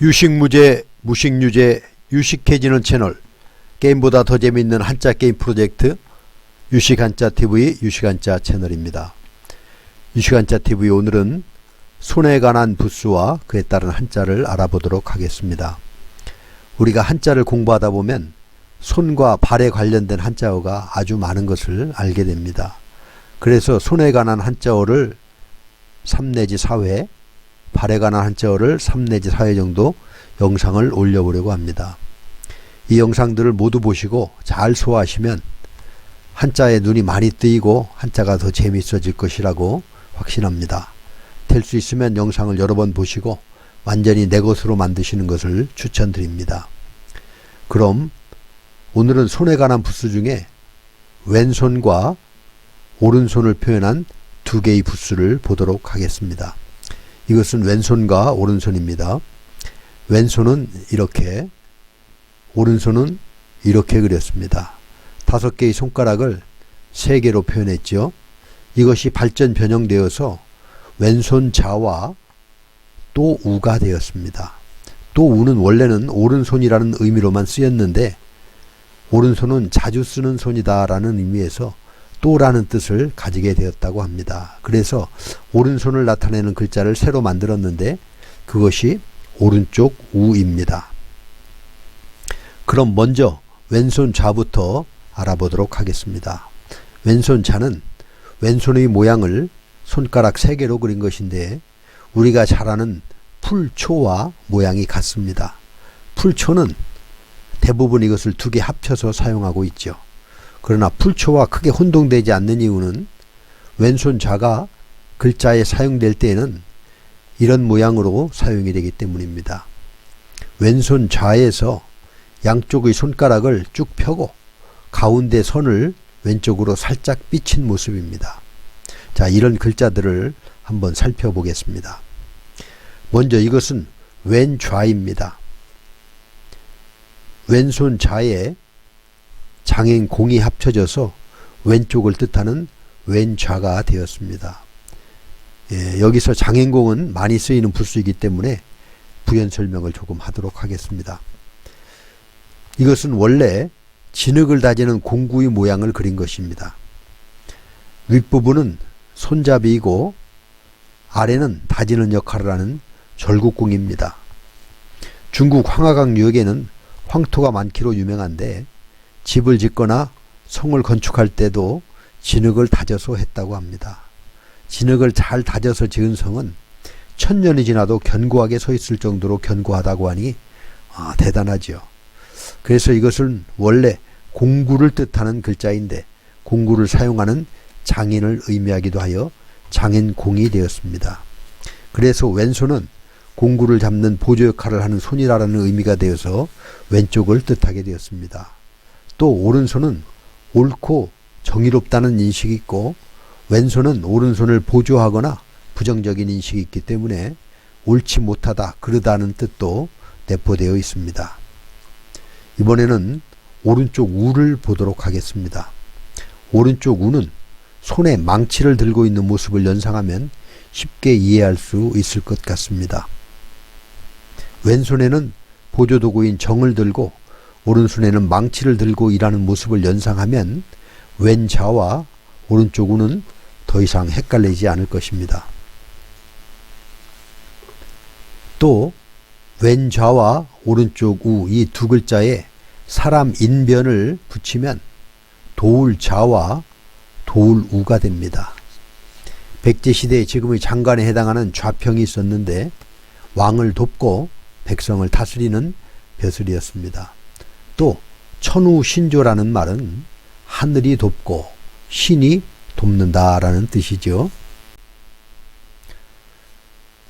유식무제, 무식유제, 유식해지는 채널, 게임보다 더 재미있는 한자 게임 프로젝트 유식한자TV 유식한자 채널입니다. 유식한자TV 오늘은 손에 관한 부수와 그에 따른 한자를 알아보도록 하겠습니다. 우리가 한자를 공부하다 보면 손과 발에 관련된 한자어가 아주 많은 것을 알게 됩니다. 그래서 손에 관한 한자어를 3 내지 4회, 발에 관한 한자어를 3 내지 4회 정도 영상을 올려보려고 합니다. 이 영상들을 모두 보시고 잘 소화하시면 한자에 눈이 많이 뜨이고 한자가 더 재미있어질 것이라고 확신합니다. 될 수 있으면 영상을 여러 번 보시고 완전히 내 것으로 만드시는 것을 추천드립니다. 그럼 오늘은 손에 관한 부수 중에 왼손과 오른손을 표현한 두 개의 부수를 보도록 하겠습니다. 이것은 왼손과 오른손입니다. 왼손은 이렇게, 오른손은 이렇게 그렸습니다. 5개의 손가락을 3개로 표현했죠. 이것이 발전 변형되어서 왼손 자와 또 우가 되었습니다. 또 우는 원래는 오른손이라는 의미로만 쓰였는데 오른손은 자주 쓰는 손이다 라는 의미에서 또라는 뜻을 가지게 되었다고 합니다. 그래서 오른손을 나타내는 글자를 새로 만들었는데 그것이 오른쪽 우입니다. 그럼 먼저 왼손 좌부터 알아보도록 하겠습니다. 왼손 좌는 왼손의 모양을 손가락 3개로 그린 것인데 우리가 잘 아는 풀초와 모양이 같습니다. 풀초는 대부분 이것을 2개 합쳐서 사용하고 있죠. 그러나 풀초와 크게 혼동되지 않는 이유는 왼손 좌가 글자에 사용될 때에는 이런 모양으로 사용이 되기 때문입니다. 왼손 좌에서 양쪽의 손가락을 쭉 펴고 가운데 선을 왼쪽으로 살짝 삐친 모습입니다. 자, 이런 글자들을 한번 살펴보겠습니다. 먼저 이것은 왼좌입니다. 왼손 좌에 장행공이 합쳐져서 왼쪽을 뜻하는 왼좌가 되었습니다. 여기서 장행공은 많이 쓰이는 부수이기 때문에 부연 설명을 조금 하도록 하겠습니다. 이것은 원래 진흙을 다지는 공구의 모양을 그린 것입니다. 윗부분은 손잡이이고 아래는 다지는 역할을 하는 절국궁입니다. 중국 황하강 유역에는 황토가 많기로 유명한데 집을 짓거나 성을 건축할 때도 진흙을 다져서 했다고 합니다. 진흙을 잘 다져서 지은 성은 1000년이 지나도 견고하게 서 있을 정도로 견고하다고 하니 대단하죠. 그래서 이것은 원래 공구를 뜻하는 글자인데 공구를 사용하는 장인을 의미하기도 하여 장인공이 되었습니다. 그래서 왼손은 공구를 잡는 보조 역할을 하는 손이라는 의미가 되어서 왼쪽을 뜻하게 되었습니다. 또 오른손은 옳고 정의롭다는 인식이 있고 왼손은 오른손을 보조하거나 부정적인 인식이 있기 때문에 옳지 못하다, 그르다는 뜻도 내포되어 있습니다. 이번에는 오른쪽 우를 보도록 하겠습니다. 오른쪽 우는 손에 망치를 들고 있는 모습을 연상하면 쉽게 이해할 수 있을 것 같습니다. 왼손에는 보조도구인 정을 들고 오른손에는 망치를 들고 일하는 모습을 연상하면 왼좌와 오른쪽 우는 더 이상 헷갈리지 않을 것입니다. 또 왼좌와 오른쪽 우 이 두 글자에 사람 인변을 붙이면 도울좌와 도울우가 됩니다. 백제시대에 지금의 장관에 해당하는 좌평이 있었는데 왕을 돕고 백성을 다스리는 벼슬이었습니다. 또 천우신조라는 말은 하늘이 돕고 신이 돕는다라는 뜻이죠.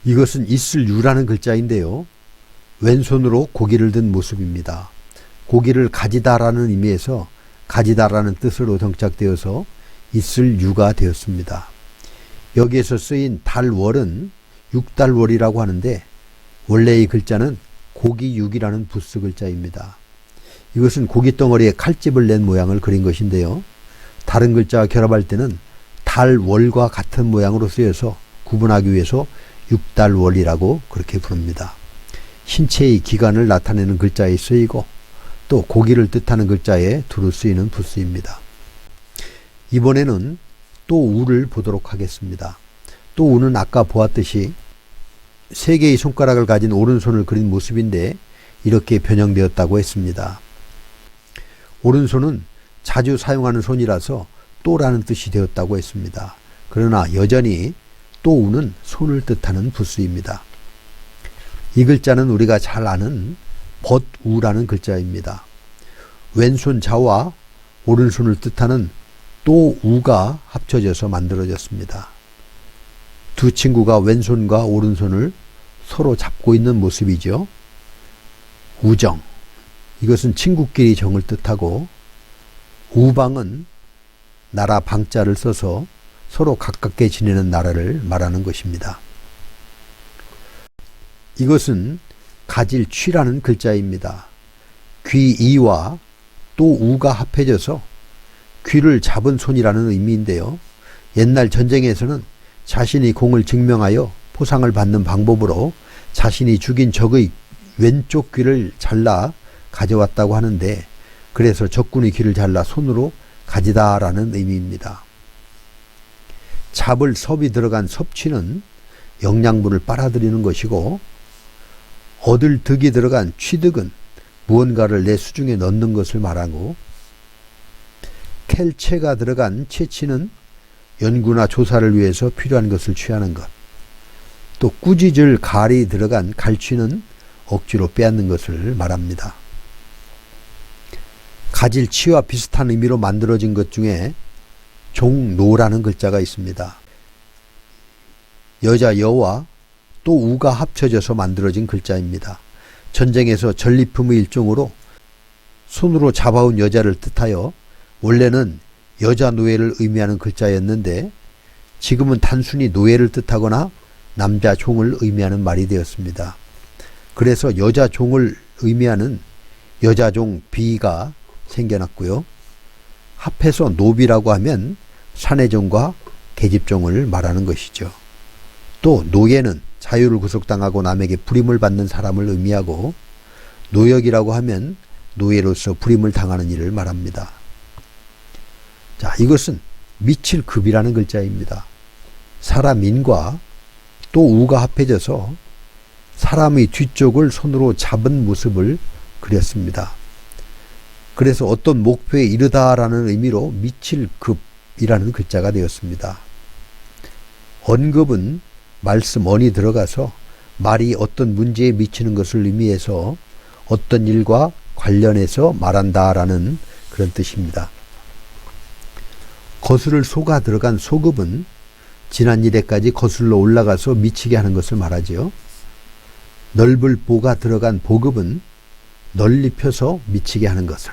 이것은 있을유라는 글자인데요. 왼손으로 고기를 든 모습입니다. 고기를 가지다라는 의미에서 가지다라는 뜻으로 정착되어서 있을유가 되었습니다. 여기에서 쓰인 달월은 육달월이라고 하는데 원래 이 글자는 고기육이라는 부수 글자입니다. 이것은 고깃덩어리에 칼집을 낸 모양을 그린 것인데요. 다른 글자와 결합할 때는 달월과 같은 모양으로 쓰여서 구분하기 위해서 육달월이라고 그렇게 부릅니다. 신체의 기관을 나타내는 글자에 쓰이고 또 고기를 뜻하는 글자에 두루 쓰이는 부수입니다. 이번에는 또 우를 보도록 하겠습니다. 또 우는 아까 보았듯이 세 개의 손가락을 가진 오른손을 그린 모습인데 이렇게 변형되었다고 했습니다. 오른손은 자주 사용하는 손이라서 또라는 뜻이 되었다고 했습니다. 그러나 여전히 또 우는 손을 뜻하는 부수입니다. 이 글자는 우리가 잘 아는 벗우라는 글자입니다. 왼손 자와 오른손을 뜻하는 또 우가 합쳐져서 만들어졌습니다. 두 친구가 왼손과 오른손을 서로 잡고 있는 모습이죠. 우정, 이것은 친구끼리 정을 뜻하고, 우방은 나라 방자를 써서 서로 가깝게 지내는 나라를 말하는 것입니다. 이것은 가질취라는 글자입니다. 귀이와 또 우가 합해져서 귀를 잡은 손이라는 의미인데요. 옛날 전쟁에서는 자신이 공을 증명하여 포상을 받는 방법으로 자신이 죽인 적의 왼쪽 귀를 잘라 가져왔다고 하는데, 그래서 적군의 귀를 잘라 손으로 가지다라는 의미입니다. 잡을 섭이 들어간 섭취는 영양분을 빨아들이는 것이고, 얻을 득이 들어간 취득은 무언가를 내 수중에 넣는 것을 말하고, 캘체가 들어간 채취는 연구나 조사를 위해서 필요한 것을 취하는 것, 또 꾸짖을 갈이 들어간 갈취는 억지로 빼앗는 것을 말합니다. 가질치와 비슷한 의미로 만들어진 것 중에 종노라는 글자가 있습니다. 여자 여와 또 우가 합쳐져서 만들어진 글자입니다. 전쟁에서 전리품의 일종으로 손으로 잡아온 여자를 뜻하여 원래는 여자 노예를 의미하는 글자였는데, 지금은 단순히 노예를 뜻하거나 남자 종을 의미하는 말이 되었습니다. 그래서 여자 종을 의미하는 여자종 비가 생겨났고요. 합해서 노비라고 하면 사내종과 계집종을 말하는 것이죠. 또 노예는 자유를 구속당하고 남에게 불임을 받는 사람을 의미하고, 노역이라고 하면 노예로서 불임을 당하는 일을 말합니다. 자, 이것은 미칠급이라는 글자입니다. 사람인과 또 우가 합해져서 사람의 뒤쪽을 손으로 잡은 모습을 그렸습니다. 그래서 어떤 목표에 이르다라는 의미로 미칠급이라는 글자가 되었습니다. 언급은 말씀 언이 들어가서 말이 어떤 문제에 미치는 것을 의미해서 어떤 일과 관련해서 말한다라는 그런 뜻입니다. 거스를 소가 들어간 소급은 지난 일에까지 거슬러 올라가서 미치게 하는 것을 말하지요. 넓을 보가 들어간 보급은 널리 펴서 미치게 하는 것을,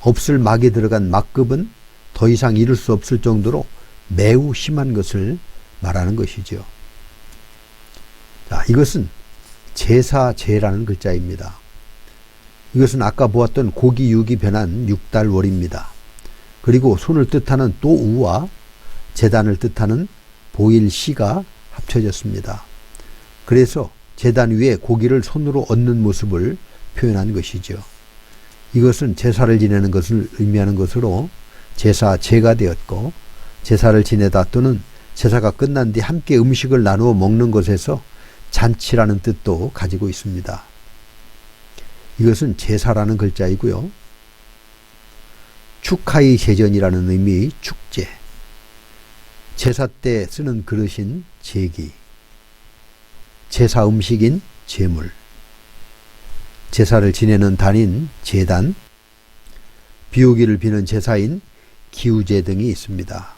없을 막이 들어간 막급은 더 이상 이룰 수 없을 정도로 매우 심한 것을 말하는 것이죠. 자, 이것은 제사제라는 글자입니다. 이것은 아까 보았던 고기 육이 변한 육달월입니다. 그리고 손을 뜻하는 또 우와 제단을 뜻하는 보일시가 합쳐졌습니다. 그래서 제단 위에 고기를 손으로 얹는 모습을 표현한 것이죠. 이것은 제사를 지내는 것을 의미하는 것으로 제사제가 되었고, 제사를 지내다 또는 제사가 끝난 뒤 함께 음식을 나누어 먹는 것에서 잔치라는 뜻도 가지고 있습니다. 이것은 제사라는 글자이고요. 축하의 제전이라는 의미의 축제, 제사 때 쓰는 그릇인 제기, 제사 음식인 제물, 제사를 지내는 단인 제단, 비오기를 비는 제사인 기우제 등이 있습니다.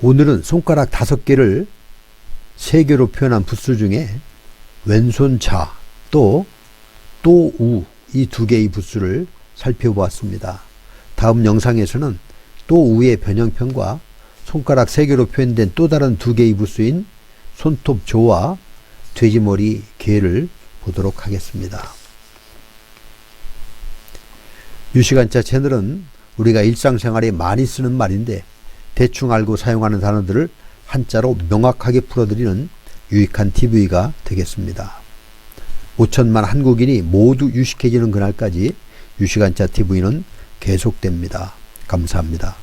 오늘은 손가락 5개를 3개로 표현한 부수 중에 왼손 자, 또 우, 이 2개의 부수를 살펴보았습니다. 다음 영상에서는 또 우의 변형편과 손가락 3개로 표현된 또 다른 2개의 부수인 손톱 조와 돼지머리 개를 보도록 하겠습니다. 유시간자 채널은 우리가 일상생활에 많이 쓰는 말인데 대충 알고 사용하는 단어들을 한자로 명확하게 풀어드리는 유익한 TV가 되겠습니다. 5천만 한국인이 모두 유식해지는 그날까지 유식한자 TV는 계속됩니다. 감사합니다.